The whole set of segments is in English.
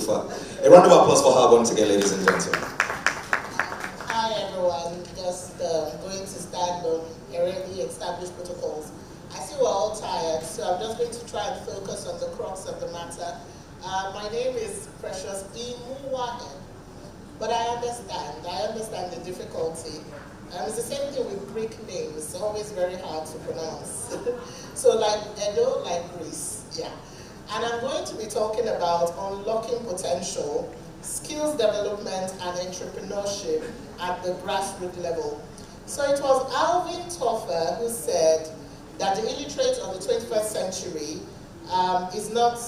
far. A round of applause for her once again, ladies and gentlemen. Hi everyone, just going to stand on already established protocols. I see we're all tired, so I'm just going to try and focus on the crux of the matter. My name is Precious Imuwahen, but I understand the difficulty. It's the same thing with Greek names, it's always very hard to pronounce. So like Edo, like Greece, yeah. And I'm going to be talking about unlocking potential, skills development and entrepreneurship at the grassroots level. So it was Alvin Toffler who said that the illiterate of the 21st century is not,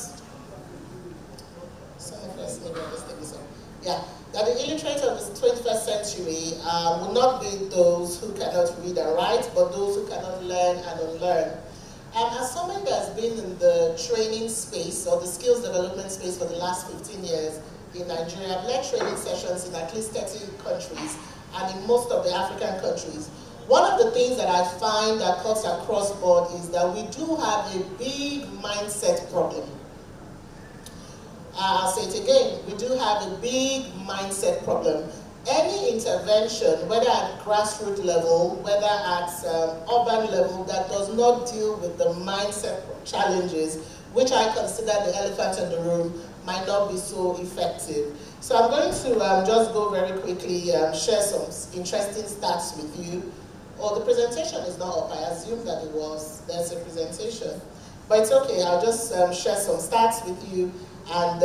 that the illiterate of the 21st century will not be those who cannot read and write, but those who cannot learn and unlearn. As someone that's been in the training space or the skills development space for the last 15 years in Nigeria, I've led training sessions in at least 30 countries and in most of the African countries. One of the things that I find that cuts across board is that we do have a big mindset problem. I'll say it again, we do have a big mindset problem. Any intervention, whether at grassroots level, whether at urban level, that does not deal with the mindset challenges, which I consider the elephant in the room, might not be so effective. So I'm going to just go very quickly, share some interesting stats with you. Oh, the presentation is not up. I assume that it was. There's a presentation. But it's okay, I'll just share some stats with you and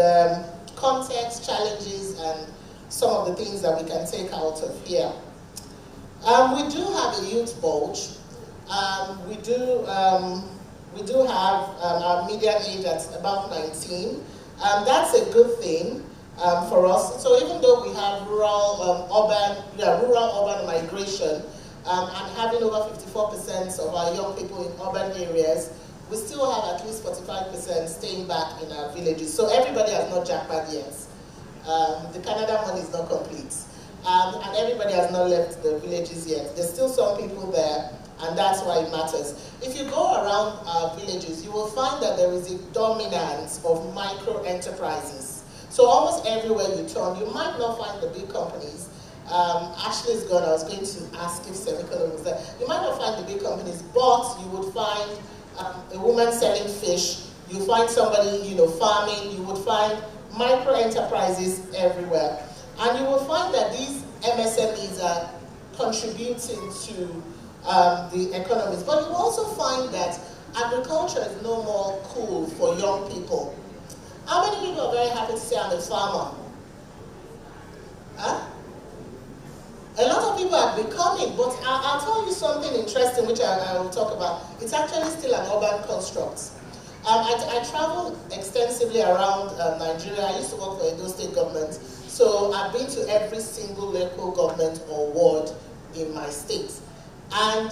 context, challenges, and some of the things that we can take out of here. We do have a youth bulge. We do have our median age at about 19. That's a good thing for us. So even though we have rural-urban migration and having over 54% of our young people in urban areas, we still have at least 45% staying back in our villages. So everybody has not jackpot yet. The Canada money is not complete. And everybody has not left the villages yet. There's still some people there, and that's why it matters. If you go around our villages, you will find that there is a dominance of micro enterprises. So almost everywhere you turn, you might not find the big companies. Ashley's gone, I was going to ask if Semicolon was there. You might not find the big companies, but you would find a woman selling fish, you find somebody, farming, you would find micro enterprises everywhere. And you will find that these MSMEs are contributing to the economies. But you will also find that agriculture is no more cool for young people. How many people are very happy to say I'm a farmer? Huh? A lot of people are becoming, but I'll tell you something interesting which I will talk about. It's actually still an urban construct. I travel extensively around Nigeria. I used to work for Edo State government, so I've been to every single local government or ward in my state. And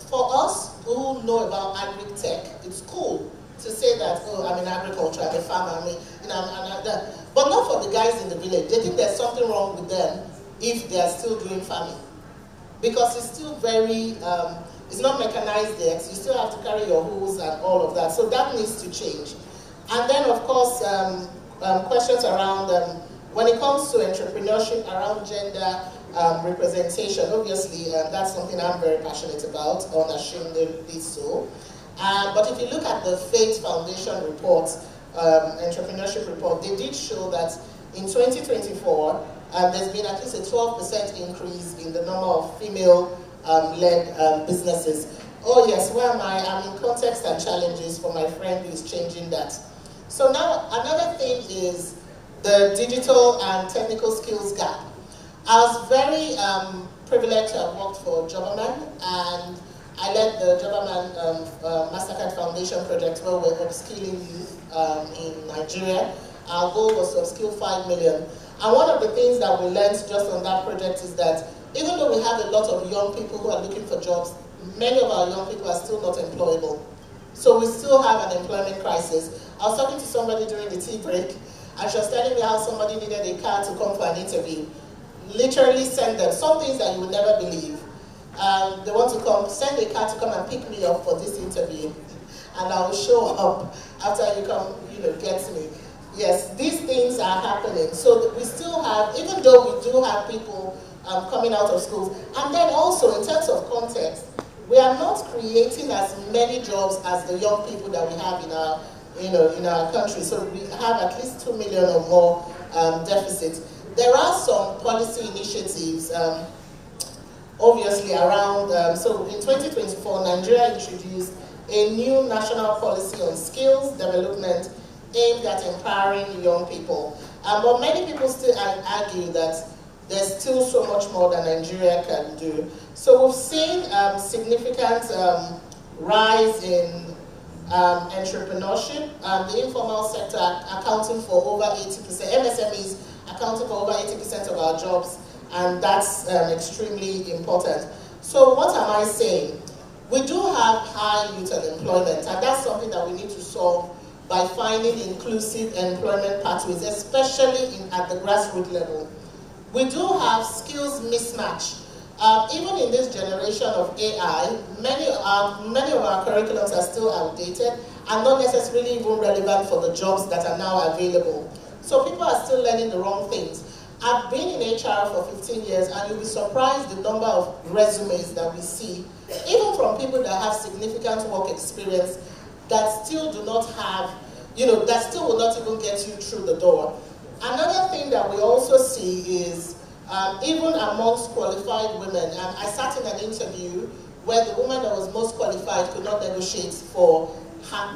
for us who know about agri-tech, it's cool to say that, oh, I'm in agriculture, I'm a farmer, but not for the guys in the village. They think there's something wrong with them if they are still doing farming. Because it's still very, it's not mechanized yet. You still have to carry your hoes and all of that. So that needs to change. And then, of course, questions around, when it comes to entrepreneurship, around gender representation, obviously, that's something I'm very passionate about, unashamedly so. But if you look at the Faith Foundation report, entrepreneurship report, they did show that in 2024, there's been at least a 12% increase in the number of female-led businesses. Oh yes, where am I? I'm in context and challenges for my friend who is changing that. So now, another thing is the digital and technical skills gap. I was very privileged to have worked for Jobberman, and I led the Jobberman Mastercard Foundation project where we're upskilling youth in Nigeria. Our goal was to upskill 5 million. And one of the things that we learned just on that project is that even though we have a lot of young people who are looking for jobs, many of our young people are still not employable. So we still have an employment crisis. I was talking to somebody during the tea break, and she was telling me how somebody needed a car to come for an interview. Literally send them, some things that you would never believe. They want to come, send a car to come and pick me up for this interview. And I will show up after you come, get me. Yes, these things are happening. So we still have, even though we do have people coming out of schools, and then also in terms of context, we are not creating as many jobs as the young people that we have in our, in our country. So we have at least 2 million or more deficit. There are some policy initiatives, obviously around, so in 2024, Nigeria introduced a new national policy on skills development aimed at empowering young people. But many people still argue that there's still so much more that Nigeria can do. So we've seen significant rise in entrepreneurship, the informal sector accounting for over 80%, MSMEs accounting for over 80% of our jobs, and that's extremely important. So what am I saying? We do have high youth unemployment, and that's something that we need to solve by finding inclusive employment pathways, especially at the grassroots level. We do have skills mismatch. Even in this generation of AI, many of our curriculums are still outdated and not necessarily even relevant for the jobs that are now available. So people are still learning the wrong things. I've been in HR for 15 years, and you'll be surprised the number of resumes that we see, even from people that have significant work experience, that still do not have, that still will not even get you through the door. Another thing that we also see is, even amongst qualified women, I sat in an interview where the woman that was most qualified could not negotiate for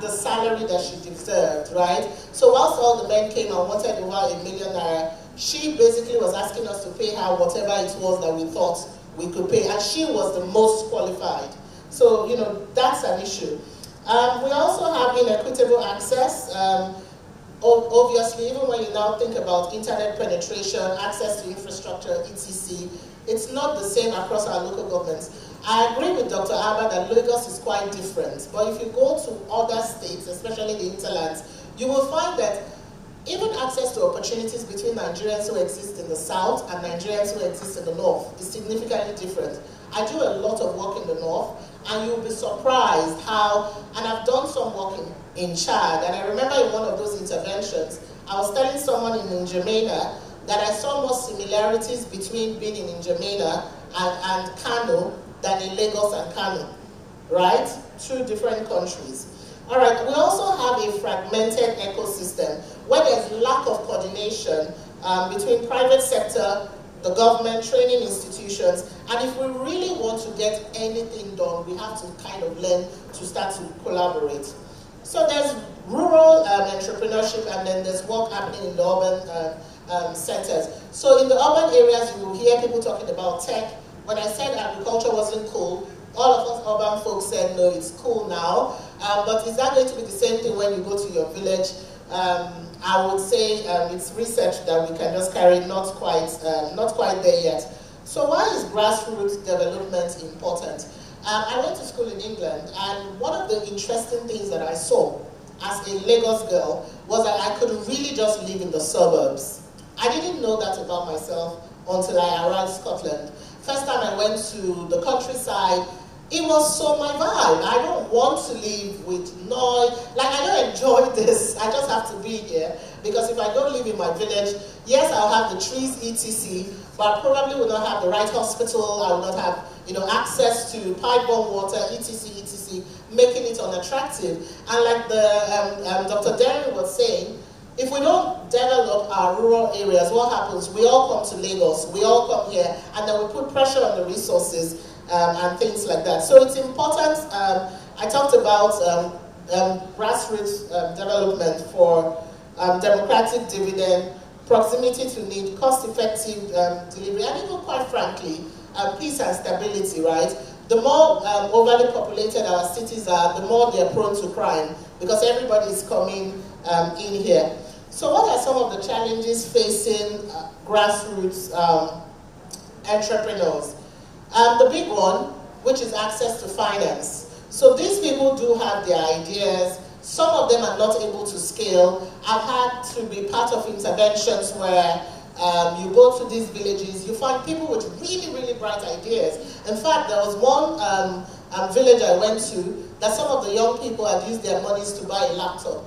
the salary that she deserved, right? So whilst all the men came and wanted over ₦1 million, she basically was asking us to pay her whatever it was that we thought we could pay, and she was the most qualified. So, that's an issue. We also have inequitable access. Obviously, even when you now think about internet penetration, access to infrastructure, etc., it's not the same across our local governments. I agree with Dr. Abba that Lagos is quite different, but if you go to other states, especially the hinterlands, you will find that even access to opportunities between Nigerians who exist in the south and Nigerians who exist in the north is significantly different. I do a lot of work in the north, and you'll be surprised how, and I've done some work in Chad, and I remember in one of those interventions, I was telling someone in N'Djamena that I saw more similarities between being in N'Djamena and Kano than in Lagos and Kano, right? Two different countries. All right, we also have a fragmented ecosystem where there's lack of coordination between private sector, the government, training institutions, and if we really want to get anything done, we have to kind of learn to start to collaborate. So there's rural entrepreneurship, and then there's work happening in the urban centers. So in the urban areas, you will hear people talking about tech. When I said agriculture wasn't cool, all of us urban folks said, no, it's cool now. But is that going to be the same thing when you go to your village? I would say it's research that we can just carry, not quite there yet. So why is grassroots development important? I went to school in England, and one of the interesting things that I saw as a Lagos girl was that I could really just live in the suburbs. I didn't know that about myself until I arrived in Scotland. First time I went to the countryside, it was so my vibe. I don't want to live with noise. Like, I don't enjoy this. I just have to be here. Because if I don't live in my village, yes, I'll have the trees, etc., but I probably will not have the right hospital. I will not have, access to pipe-borne water, etc., etc., making it unattractive. And like the Dr. Derry was saying, if we don't develop our rural areas, what happens? We all come to Lagos, we all come here, and then we put pressure on the resources and things like that. So it's important. I talked about grassroots development for democratic dividend, proximity to need, cost-effective delivery, and even, quite frankly, peace and stability, right? The more overly populated our cities are, the more they're prone to crime, because everybody is coming in here. So what are some of the challenges facing grassroots entrepreneurs? The big one, which is access to finance. So these people do have their ideas. Some of them are not able to scale. I've had to be part of interventions where you go to these villages, you find people with really, really bright ideas. In fact, there was one village I went to that some of the young people had used their monies to buy a laptop.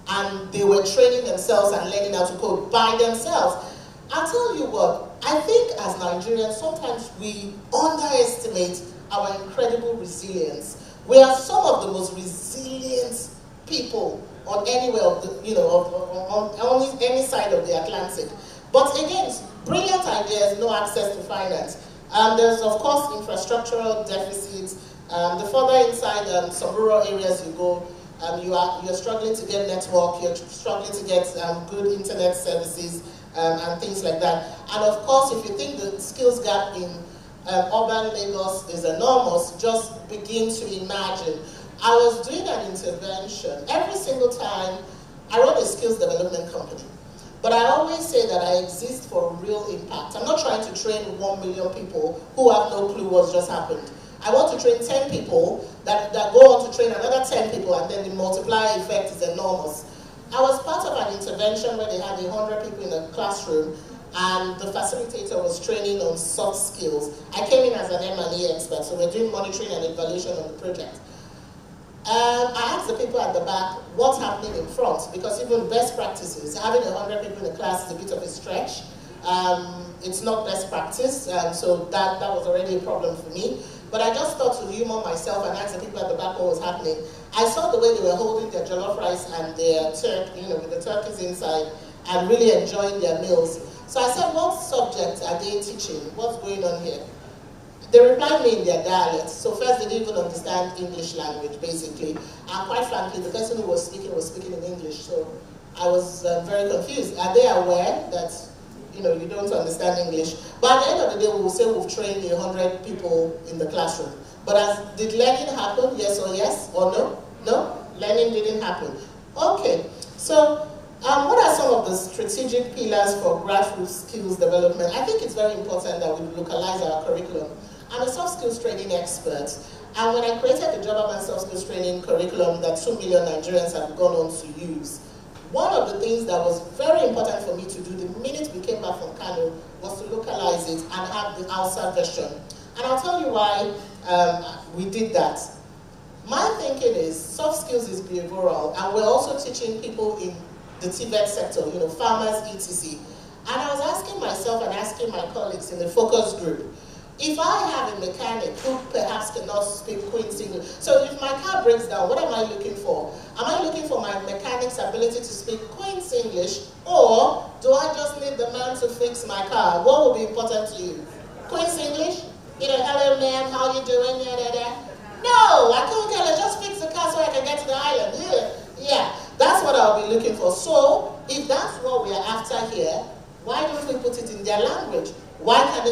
and they were training themselves and learning how to code by themselves. I'll tell you what, I think as Nigerians, sometimes we underestimate our incredible resilience. We are some of the most resilient people on anywhere of the, on any side of the Atlantic. But again, brilliant ideas, no access to finance. There's of course infrastructural deficits. The further inside some rural areas you go, you're struggling to get network, you're struggling to get good internet services and things like that. And of course, if you think the skills gap in urban Lagos is enormous, just begin to imagine. I was doing an intervention. Every single time, I run a skills development company. But I always say that I exist for real impact. I'm not trying to train 1 million people who have no clue what's just happened. I want to train 10 people that go on to train another 10 people, and then the multiplier effect is enormous. I was part of an intervention where they had 100 people in a classroom, and the facilitator was training on soft skills. I came in as an M&E expert, so we're doing monitoring and evaluation on the project. I asked the people at the back what's happening in front, because even best practices, having 100 people in the class is a bit of a stretch. It's not best practice, so that was already a problem for me. But I just thought to humor myself and ask the people at the back what was happening. I saw the way they were holding their jollof rice and their turkey, with the turkeys inside, and really enjoying their meals. So I said, what subject are they teaching? What's going on here? They replied me in their dialect. So first, they didn't even understand English language, basically. And quite frankly, the person who was speaking in English. So I was very confused. Are they aware that you don't understand English? But at the end of the day, we will say we've trained 100 people in the classroom. But did learning happen? Yes or yes or no? No, learning didn't happen. Okay, so what are some of the strategic pillars for grassroots skills development? I think it's very important that we localize our curriculum. I'm a soft skills training expert, and when I created the Job and Soft Skills Training curriculum that 2 million Nigerians have gone on to use, one of the things that was very important for me to do the minute we came back from Kano was to localize it and have the Hausa version. And I'll tell you why we did that. My thinking is soft skills is behavioral, and we're also teaching people in the TVET sector, farmers, etc. And I was asking myself and asking my colleagues in the focus group, if I have a mechanic who perhaps cannot speak Queen's English, so if my car breaks down, what am I looking for? Am I looking for my mechanic's ability to speak Queen's English, or do I just need the man to fix my car? What will be important to you? Queen's English? Hello ma'am, how you doing? No, I couldn't care less, just fix the car so I can get to the island. Yeah, that's what I'll be looking for. So, if that's what we are after here, why don't we put it in their language? Why not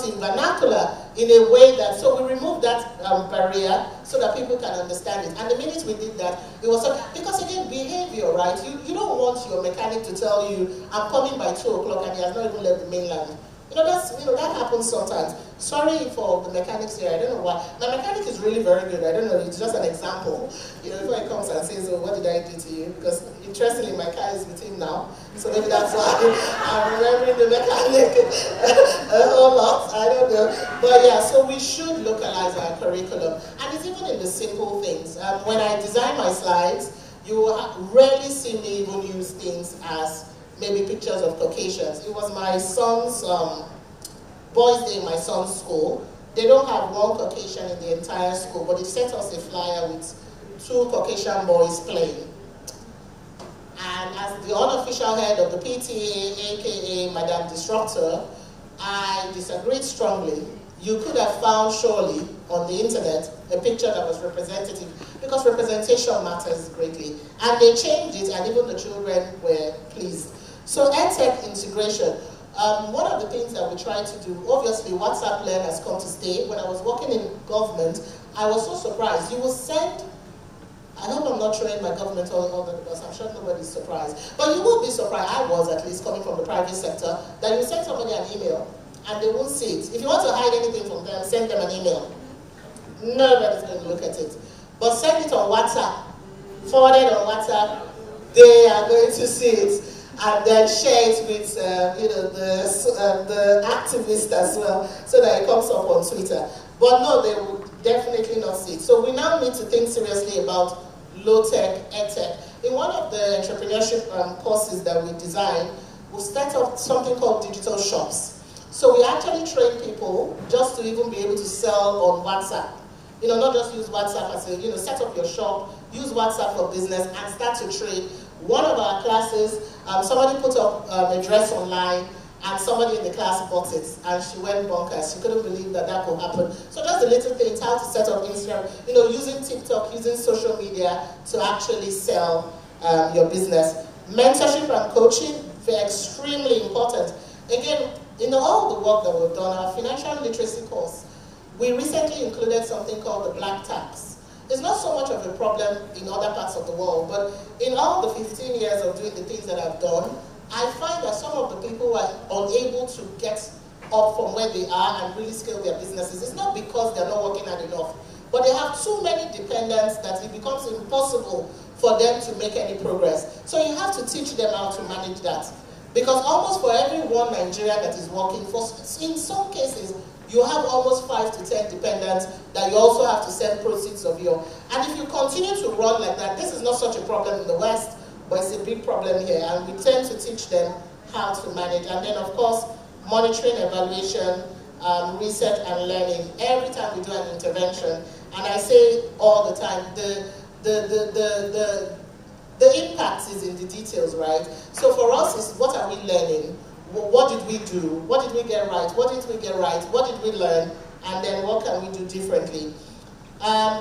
in vernacular, in a way that, so we remove that barrier so that people can understand it. And the minute we did that, it was, because again, behavior, right? You don't want your mechanic to tell you, I'm coming by 2 o'clock and he has not even left the mainland. That happens sometimes. Sorry for the mechanics here, I don't know why. My mechanic is really very good, I don't know, it's just an example. Before he comes and says, oh, what did I do to you? Because interestingly, my car is with him now, so maybe that's why I'm remembering the mechanic a whole lot, I don't know. But yeah, so we should localize our curriculum. And it's even in the simple things. When I design my slides, you will rarely see me even use things as maybe pictures of Caucasians. It was my son's boys' day in my son's school. They don't have one Caucasian in the entire school, but they sent us a flyer with 2 Caucasian boys playing. And as the unofficial head of the PTA, aka Madam Disruptor, I disagreed strongly. You could have found surely on the internet a picture that was representative, because representation matters greatly. And they changed it, and even the children were pleased. So EdTech integration, one of the things that we try to do, obviously WhatsApp Learn has come to stay. When I was working in government, I was so surprised. You will send, I hope I'm not showing my government all the because I'm sure nobody's surprised. But you will be surprised, I was at least coming from the private sector, that you send somebody an email and they won't see it. If you want to hide anything from them, send them an email. Nobody's going to look at it. But send it on WhatsApp, forward it on WhatsApp, they are going to see it. And then share it with the activists as well, so that it comes up on Twitter. But no, they will definitely not see it. So we now need to think seriously about low-tech, ed-tech. In one of the entrepreneurship courses that we designed, we set up something called digital shops. So we actually train people just to even be able to sell on WhatsApp. You know, not just use WhatsApp as a, you know, set up your shop, use WhatsApp for business and start to trade. One of our classes, somebody put up a dress online and somebody in the class bought it and she went bonkers. She couldn't believe that that could happen. So just the little things, how to set up Instagram, you know, using TikTok, using social media to actually sell your business. Mentorship and coaching, they're extremely important. Again, in all the work that we've done, our financial literacy course, we recently included something called the black tax. It's not so much of a problem in other parts of the world, but in all the 15 years of doing the things that I've done, I find that some of the people are unable to get up from where they are and really scale their businesses. It's not because they're not working hard enough, but they have too many dependents that it becomes impossible for them to make any progress. So you have to teach them how to manage that. Because almost for every one Nigerian that is working, in some cases, you have almost 5 to 10 dependents that you also have to send proceeds of your. And if you continue to run like that, this is not such a problem in the West, but it's a big problem here. And we tend to teach them how to manage. And then, of course, monitoring, evaluation, research and learning. Every time we do an intervention, and I say all the time, the impact is in the details, right? So for us, it's what are we learning? What did we do? What did we get right? What did we get right? What did we learn? And then what can we do differently?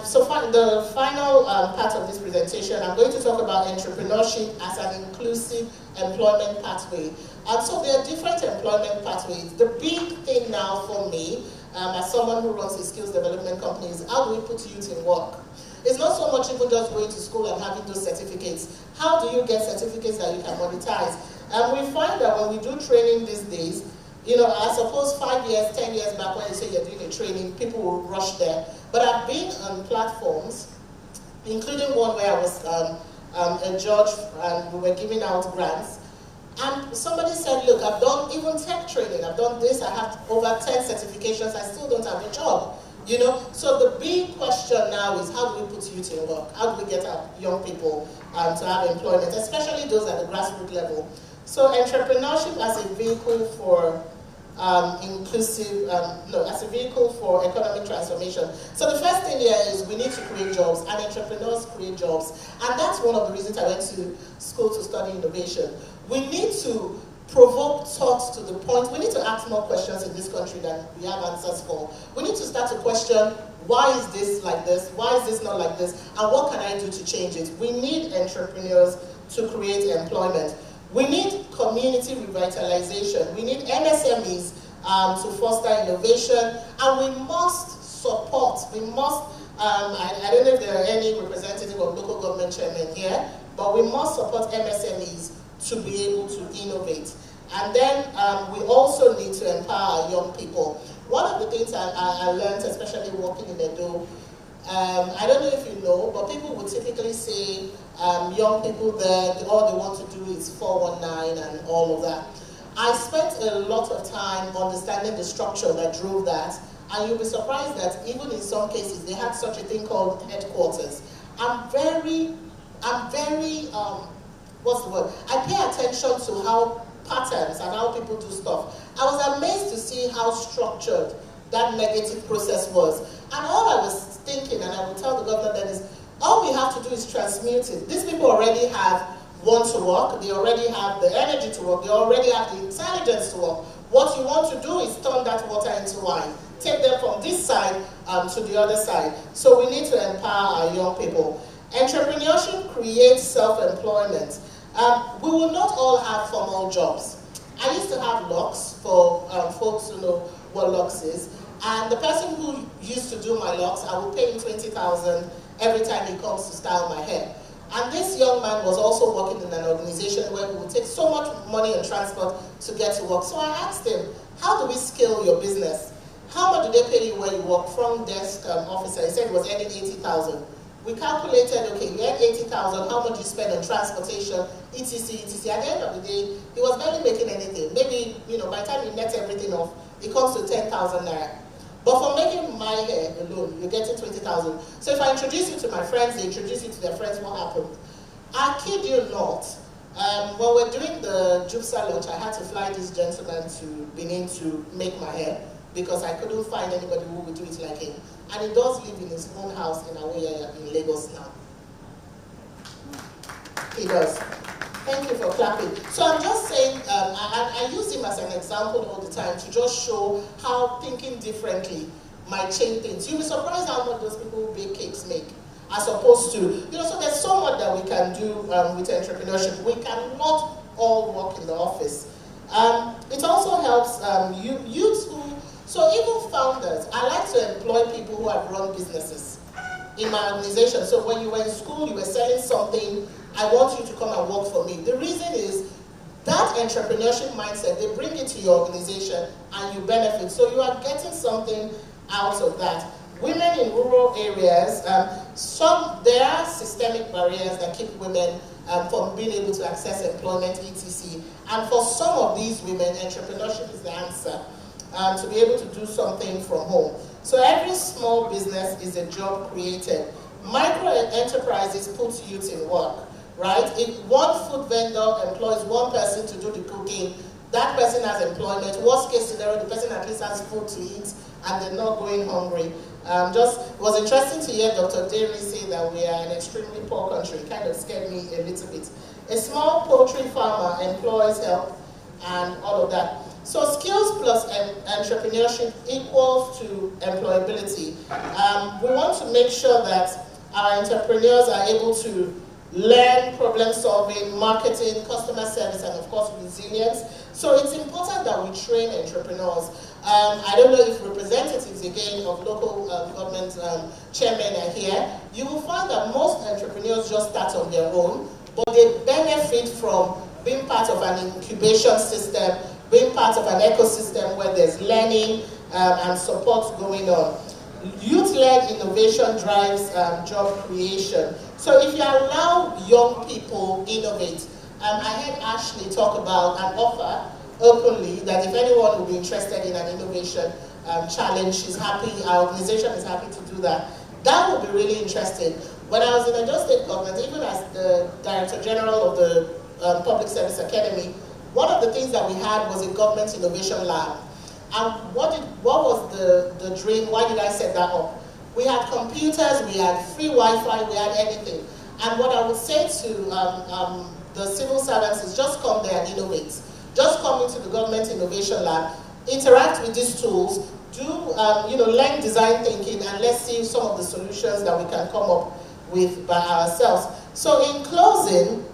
So the final part of this presentation, I'm going to talk about entrepreneurship as an inclusive employment pathway. And so there are different employment pathways. The big thing now for me, as someone who runs a skills development company, is how do we put youth in work? It's not so much even just going to school and having those certificates. How do you get certificates that you can monetize? And we find that when we do training these days, you know, I suppose 5 years, 10 years back when you say you're doing a training, people will rush there. But I've been on platforms, including one where I was a judge and we were giving out grants. And somebody said, look, I've done even tech training, I've done this, I have over 10 certifications, I still don't have a job. You know, so the big question now is how do we put youth in work? How do we get our young people to have employment, especially those at the grassroots level? So entrepreneurship as a vehicle for as a vehicle for economic transformation. So the first thing here is we need to create jobs, and entrepreneurs create jobs. And that's one of the reasons I went to school to study innovation. We need to provoke thoughts to the point, we need to ask more questions in this country than we have answers for. We need to start to question, why is this like this? Why is this not like this? And what can I do to change it? We need entrepreneurs to create employment. We need community revitalization. We need MSMEs to foster innovation. And we must support, we must, I don't know if there are any representative of local government chairmen here, but we must support MSMEs to be able to innovate. And then we also need to empower young people. One of the things I learned, especially working in Edo, I don't know if you know, but people would typically say young people there, all they want to do is 419 and all of that. I spent a lot of time understanding the structure that drove that, and you'll be surprised that even in some cases they had such a thing called headquarters. I'm very, what's the word? I pay attention to how patterns and how people do stuff. I was amazed to see how structured that negative process was. And all I was thinking, and I will tell the governor that is, all we have to do is transmute it. These people already want to work, they already have the energy to work, they already have the intelligence to work. What you want to do is turn that water into wine. Take them from this side to the other side. So we need to empower our young people. Entrepreneurship creates self-employment. We will not all have formal jobs. I used to have locks for folks who know what locks is. And the person who used to do my locks, I would pay him 20,000 every time he comes to style my hair. And this young man was also working in an organization where we would take so much money and transport to get to work. So I asked him, how do we scale your business? How much do they pay you where you work? Front desk officer, he said he was earning 80,000. We calculated, okay, you earn 80,000, how much you spend on transportation, etc., etc. At the end of the day, he was barely making anything. Maybe, you know, by the time you net everything off, it comes to 10,000 naira. But for making my hair alone, you're getting 20,000. So if I introduce you to my friends, they introduce you to their friends, what happened? I kid you not, when we're doing the Jupsa launch, I had to fly this gentleman to Benin to make my hair because I couldn't find anybody who would do it like him. And he does live in his own house in Ajoonu in Lagos now. He does. Thank you for clapping. So I'm just saying, I use him as an example all the time to just show how thinking differently might change things. You'll be surprised how much those people who bake cakes make, as opposed to, you know, so there's so much that we can do with entrepreneurship. We cannot all work in the office. It also helps youths who, so even founders, I like to employ people who have run businesses in my organization. So when you were in school, you were selling something, I want you to come and work for me. The reason is that entrepreneurship mindset, they bring it to your organization and you benefit. So you are getting something out of that. Women in rural areas, there are systemic barriers that keep women from being able to access employment, etc. And for some of these women, entrepreneurship is the answer to be able to do something from home. So every small business is a job created. Micro enterprises put youth in work. Right? If one food vendor employs one person to do the cooking, that person has employment. Worst case scenario, the person at least has food to eat and they're not going hungry. It was interesting to hear Dr. Derry say that we are an extremely poor country. It kind of scared me a little bit. A small poultry farmer employs help and all of that. So skills plus entrepreneurship equals to employability. We want to make sure that our entrepreneurs are able to learn problem solving, marketing, customer service, and of course resilience. So it's important that we train entrepreneurs. I don't know if representatives again of local government chairmen are here. You will find that most entrepreneurs just start on their own, but they benefit from being part of an incubation system, being part of an ecosystem where there's learning and support going on. Youth-led innovation drives job creation. So if you allow young people innovate, I heard Ashley talk about an offer openly that if anyone would be interested in an innovation challenge, she's happy, our organization is happy to do that. That would be really interesting. When I was in Ajoonu State government, even as the Director General of the Public Service Academy, one of the things that we had was a government innovation lab. And what was the dream? Why did I set that up? We had computers, we had free Wi-Fi, we had anything. And what I would say to the civil servants is just come there and innovate. Just come into the government innovation lab, interact with these tools, do learn design thinking, and let's see some of the solutions that we can come up with by ourselves. So in closing,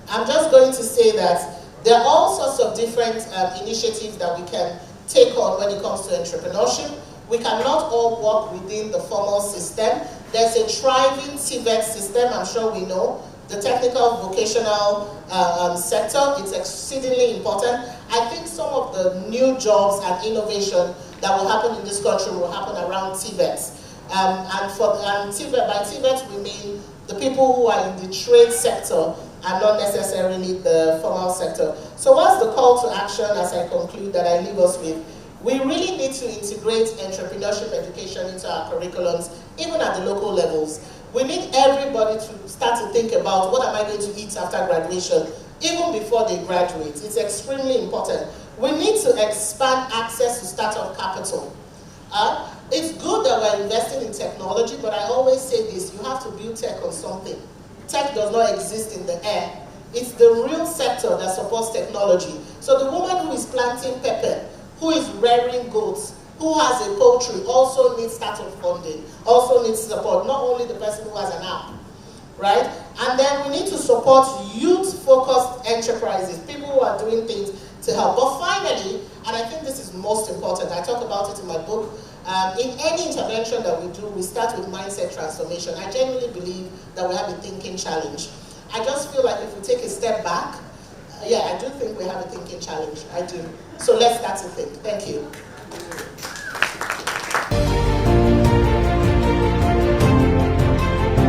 I'm just going to say that there are all sorts of different initiatives that we can take on when it comes to entrepreneurship. We cannot all work within the formal system. There's a thriving TVET system, I'm sure we know. The technical vocational sector, it's exceedingly important. I think some of the new jobs and innovation that will happen in this country will happen around TVETs. And by TVET we mean the people who are in the trade sector and not necessarily the formal sector. So what's the call to action as I conclude that I leave us with? We really need to integrate entrepreneurship education into our curriculums, even at the local levels. We need everybody to start to think about what am I going to eat after graduation, even before they graduate. It's extremely important. We need to expand access to startup capital. It's good that we're investing in technology, but I always say this, you have to build tech on something. Tech does not exist in the air. It's the real sector that supports technology. So the woman who is planting pepper, who is rearing goats, who has a poultry, also needs startup funding, also needs support, not only the person who has an app, right? And then we need to support youth-focused enterprises, people who are doing things to help. But finally, and I think this is most important, I talk about it in my book, in any intervention that we do, we start with mindset transformation. I genuinely believe that we have a thinking challenge. I just feel like if we take a step back, I do think we have a thinking challenge. I do. So let's start to think. Thank you.